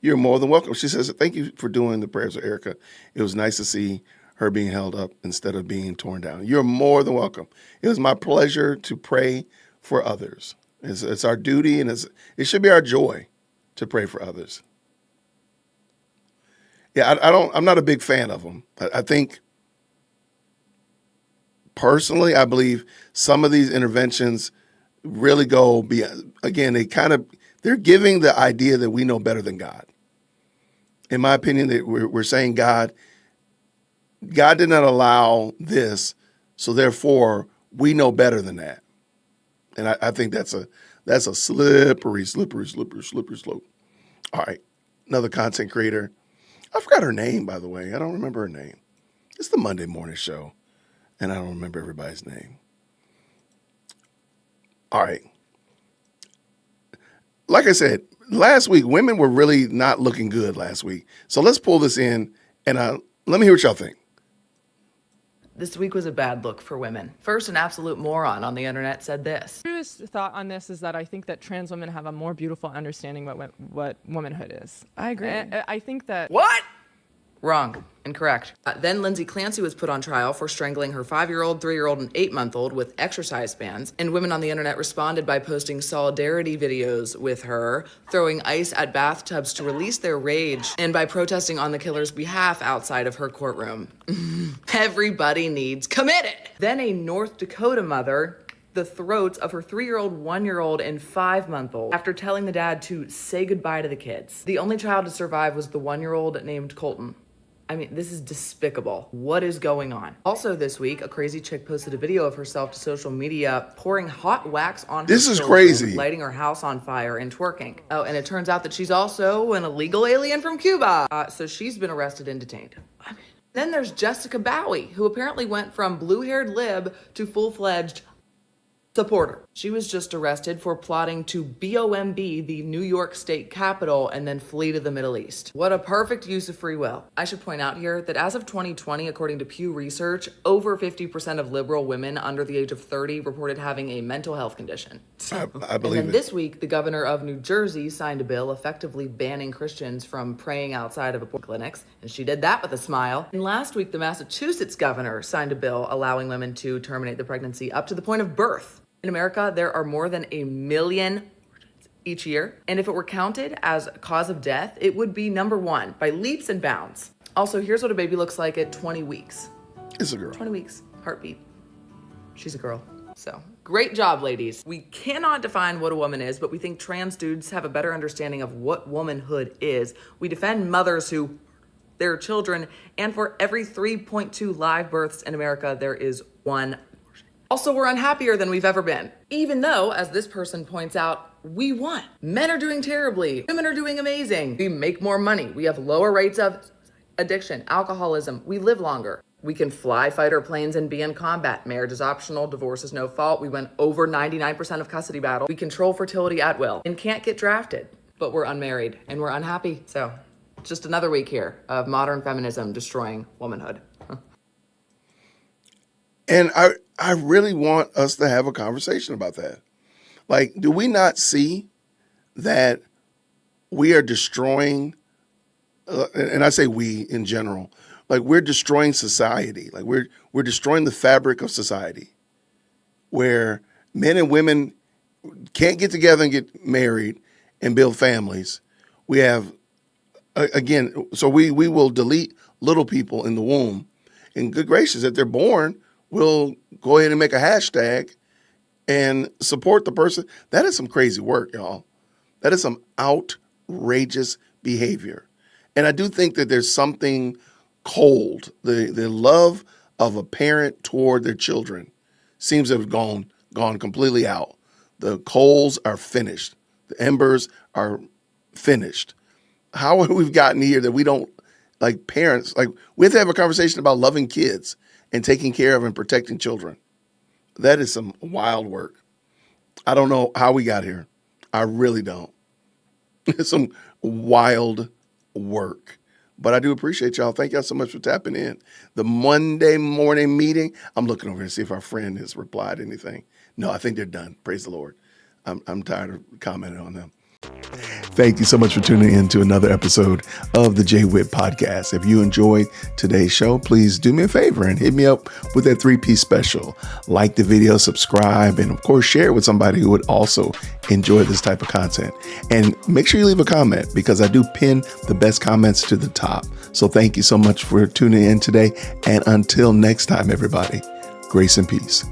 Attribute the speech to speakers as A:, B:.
A: You're more than welcome. She says, thank you for doing the prayers with Erica. It was nice to see her being held up instead of being torn down. You're more than welcome. It was my pleasure to pray for others. It's our duty, and it should be our joy to pray for others. Yeah, I'm not a big fan of them. I think personally, I believe some of these interventions really go beyond. Again, they're giving the idea that we know better than God. In my opinion, that we're saying God did not allow this, so therefore we know better than that. And I think that's a slippery slope. All right, another content creator. I forgot her name, by the way. I don't remember her name. It's the Monday morning show, and I don't remember everybody's name. All right. Like I said, last week, women were really not looking good last week. So let's pull this in, and let me hear what y'all think.
B: This week was a bad look for women. First, an absolute moron on the internet said this.
C: My truest thought on this is that I think that trans women have a more beautiful understanding what womanhood is.
B: I agree.
C: I think that...
B: What? Wrong. Incorrect. Then Lindsay Clancy was put on trial for strangling her 5-year-old, 3-year-old, and 8-month-old with exercise bands. And women on the internet responded by posting solidarity videos with her, throwing ice at bathtubs to release their rage, and by protesting on the killer's behalf outside of her courtroom. Everybody needs committed. Then a North Dakota mother the throats of her 3-year-old, 1-year-old, and 5-month-old after telling the dad to say goodbye to the kids. The only child to survive was the 1-year-old named Colton. I mean, this is despicable. What is going on? Also this week, a crazy chick posted a video of herself to social media pouring hot wax on her
A: This is
B: children,
A: crazy.
B: lighting her house on fire and twerking. Oh, and it turns out that she's also an illegal alien from Cuba. So she's been arrested and detained. Then there's Jessica Bowie, who apparently went from blue-haired lib to full-fledged supporter. She was just arrested for plotting to BOMB the New York State Capitol and then flee to the Middle East. What a perfect use of free will. I should point out here that as of 2020, according to Pew Research, over 50% of liberal women under the age of 30 reported having a mental health condition.
A: I believe
B: and then
A: it.
B: This week, the governor of New Jersey signed a bill effectively banning Christians from praying outside of abortion clinics, and she did that with a smile. And last week, the Massachusetts governor signed a bill allowing women to terminate the pregnancy up to the point of birth. In America, there are more than 1 million abortions each year. And if it were counted as a cause of death, it would be number 1 by leaps and bounds. Also, here's what a baby looks like at 20 weeks.
A: It's a girl.
B: 20 weeks, heartbeat. She's a girl. So, great job, ladies. We cannot define what a woman is, but we think trans dudes have a better understanding of what womanhood is. We defend mothers who their children, and for every 3.2 live births in America, there is 1. Also, we're unhappier than we've ever been. Even though, as this person points out, we won. Men are doing terribly. Women are doing amazing. We make more money. We have lower rates of addiction, alcoholism. We live longer. We can fly fighter planes and be in combat. Marriage is optional. Divorce is no fault. We win over 99% of custody battles. We control fertility at will and can't get drafted. But we're unmarried and we're unhappy. So, just another week here of modern feminism destroying womanhood.
A: And I really want us to have a conversation about that. Like, do we not see that we are destroying, and I say we in general, like we're destroying society. Like we're destroying the fabric of society where men and women can't get together and get married and build families. We have, again, so we will delete little people in the womb. And good gracious, if they're born, we'll go ahead and make a hashtag and support the person. That is some crazy work, y'all. That is some outrageous behavior. And I do think that there's something cold. The love of a parent toward their children seems to have gone completely out. The coals are finished. The embers are finished. How have we gotten here that we don't, like parents, like we have to have a conversation about loving kids and taking care of and protecting children. That is some wild work. I don't know how we got here. I really don't. It's some wild work. But I do appreciate y'all. Thank y'all so much for tapping in. The Monday morning meeting, I'm looking over here to see if our friend has replied anything. No, I think they're done. Praise the Lord. I'm tired of commenting on them. Thank you so much for tuning in to another episode of the JWhit Podcast. If you enjoyed today's show, please do me a favor and hit me up with that 3-piece special. Like the video, subscribe, and of course, share it with somebody who would also enjoy this type of content. And make sure you leave a comment because I do pin the best comments to the top. So thank you so much for tuning in today. And until next time, everybody, grace and peace.